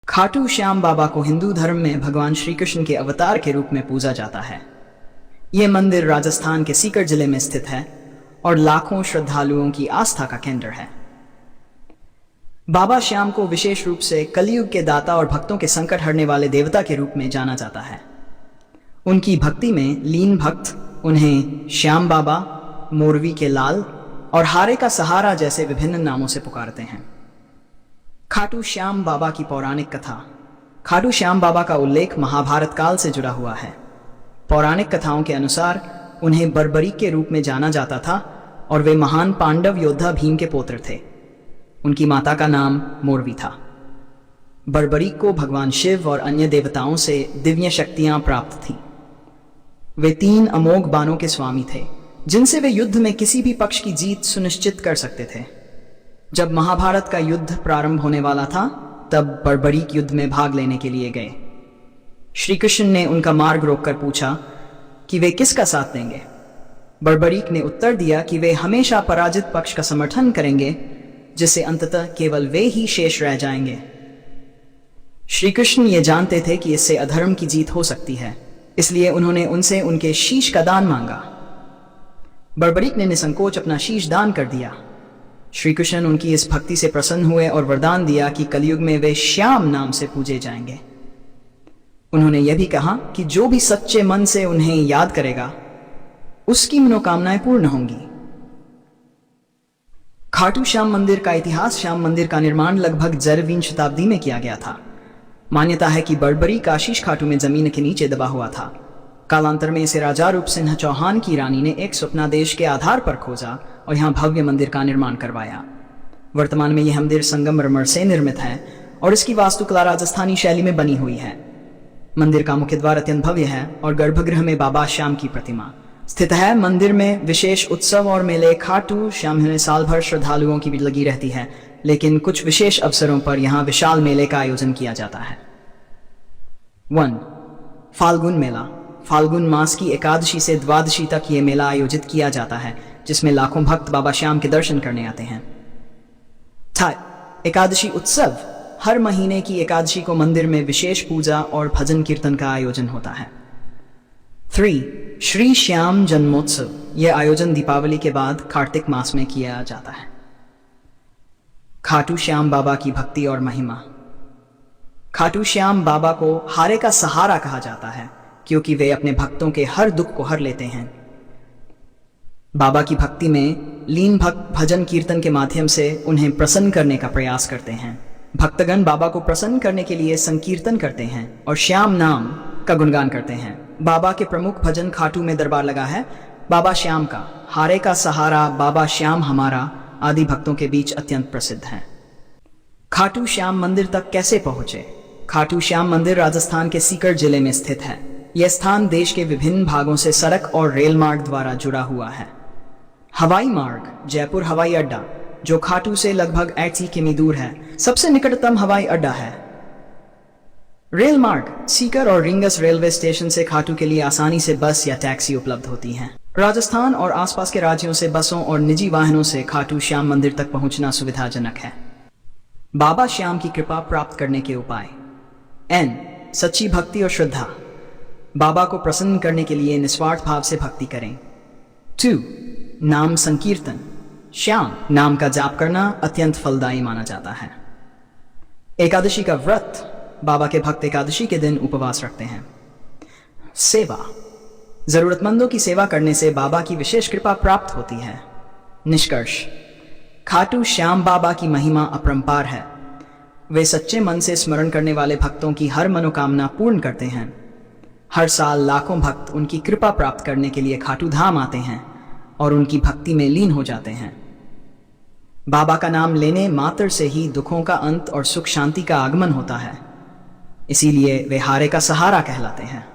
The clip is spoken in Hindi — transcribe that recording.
खाटू श्याम बाबा को हिंदू धर्म में भगवान श्री कृष्ण के अवतार के रूप में पूजा जाता है। यह मंदिर राजस्थान के सीकर जिले में स्थित है और लाखों श्रद्धालुओं की आस्था का केंद्र है। बाबा श्याम को विशेष रूप से कलयुग के दाता और भक्तों के संकट हरने वाले देवता के रूप में जाना जाता है। उनकी भक्ति में लीन भक्त उन्हें श्याम बाबा, मोरवी के लाल और हारे का सहारा जैसे विभिन्न नामों से पुकारते हैं। खाटू श्याम बाबा की पौराणिक कथा। खाटू श्याम बाबा का उल्लेख महाभारत काल से जुड़ा हुआ है। पौराणिक कथाओं के अनुसार उन्हें बर्बरीक के रूप में जाना जाता था और वे महान पांडव योद्धा भीम के पुत्र थे। उनकी माता का नाम मोरवी था। बर्बरीक को भगवान शिव और अन्य देवताओं से दिव्य शक्तियां प्राप्त थीं। वे 3 अमोघ बाणों के स्वामी थे जिनसे वे युद्ध में किसी भी पक्ष की जीत सुनिश्चित कर सकते थे। जब महाभारत का युद्ध प्रारंभ होने वाला था तब बर्बरीक युद्ध में भाग लेने के लिए गए। श्री कृष्ण ने उनका मार्ग रोककर पूछा कि वे किसका साथ देंगे। बर्बरीक ने उत्तर दिया कि वे हमेशा पराजित पक्ष का समर्थन करेंगे, जिससे अंततः केवल वे ही शेष रह जाएंगे। श्री कृष्ण ये जानते थे कि इससे अधर्म की जीत हो सकती है, इसलिए उन्होंने उनसे उनके शीश का दान मांगा। बर्बरीक ने निसंकोच अपना शीश दान कर दिया। श्री कृष्ण उनकी इस भक्ति से प्रसन्न हुए और वरदान दिया कि कलयुग में वे श्याम नाम से पूजे जाएंगे। उन्होंने यह भी कहा कि जो भी सच्चे मन से उन्हें याद करेगा उसकी मनोकामनाएं पूर्ण होंगी। खाटू श्याम मंदिर का इतिहास। श्याम मंदिर का निर्माण लगभग 11वीं शताब्दी में किया गया था। मान्यता है कि बर्बरीक आशीष खाटू में जमीन के नीचे दबा हुआ था। कालांतर में इसे राजा रूप सिंह चौहान की रानी ने एक स्वप्नादेश के आधार पर खोजा और यहाँ भव्य मंदिर का निर्माण करवाया। वर्तमान में यह मंदिर संगमरमर से निर्मित है और इसकी वास्तुकला राजस्थानी शैली में बनी हुई है। मंदिर का मुख्य द्वार अत्यंत भव्य है और गर्भगृह में बाबा श्याम की प्रतिमा स्थित है। मंदिर में विशेष उत्सव और मेले खाटू श्याम में साल भर श्रद्धालुओं की भी लगी रहती है, लेकिन कुछ विशेष अवसरों पर यहाँ विशाल मेले का आयोजन किया जाता है। 1. फाल्गुन मेला। फाल्गुन मास की एकादशी से द्वादशी तक ये मेला आयोजित किया जाता है, जिसमें लाखों भक्त बाबा श्याम के दर्शन करने आते हैं। एकादशी उत्सव। हर महीने की एकादशी को मंदिर में विशेष पूजा और भजन कीर्तन का आयोजन होता है। 3. श्री श्याम जन्मोत्सव। यह आयोजन दीपावली के बाद कार्तिक मास में किया जाता है। खाटू श्याम बाबा की भक्ति और महिमा। खाटू श्याम बाबा को हारे का सहारा कहा जाता है क्योंकि वे अपने भक्तों के हर दुख को हर लेते हैं। बाबा की भक्ति में लीन भक्त भजन कीर्तन के माध्यम से उन्हें प्रसन्न करने का प्रयास करते हैं। भक्तगण बाबा को प्रसन्न करने के लिए संकीर्तन करते हैं और श्याम नाम का गुणगान करते हैं। बाबा के प्रमुख भजन खाटू में दरबार लगा है, बाबा श्याम का, हारे का सहारा, बाबा श्याम हमारा आदि भक्तों के बीच अत्यंत प्रसिद्ध है। खाटू श्याम मंदिर तक कैसे पहुंचे। खाटू श्याम मंदिर राजस्थान के सीकर जिले में स्थित है। यह स्थान देश के विभिन्न भागों से सड़क और रेल मार्ग द्वारा जुड़ा हुआ है। हवाई मार्ग। जयपुर हवाई अड्डा, जो खाटू से लगभग 80 किमी दूर है, सबसे निकटतम हवाई अड्डा है। रेल मार्ग। सीकर और रिंगस रेलवे स्टेशन से खाटू के लिए आसानी से बस या टैक्सी उपलब्ध होती हैं। राजस्थान और आसपास के राज्यों से बसों और निजी वाहनों से खाटू श्याम मंदिर तक पहुंचना सुविधाजनक है। बाबा श्याम की कृपा प्राप्त करने के उपाय। सच्ची भक्ति और श्रद्धा। बाबा को प्रसन्न करने के लिए निस्वार्थ भाव से भक्ति करें। 2. नाम संकीर्तन। श्याम नाम का जाप करना अत्यंत फलदायी माना जाता है। एकादशी का व्रत। बाबा के भक्त एकादशी के दिन उपवास रखते हैं। सेवा। जरूरतमंदों की सेवा करने से बाबा की विशेष कृपा प्राप्त होती है। निष्कर्ष। खाटू श्याम बाबा की महिमा अपरंपार है। वे सच्चे मन से स्मरण करने वाले भक्तों की हर मनोकामना पूर्ण करते हैं। हर साल लाखों भक्त उनकी कृपा प्राप्त करने के लिए खाटू धाम आते हैं और उनकी भक्ति में लीन हो जाते हैं। बाबा का नाम लेने मात्र से ही दुखों का अंत और सुख शांति का आगमन होता है। इसीलिए वे हारे का सहारा कहलाते हैं।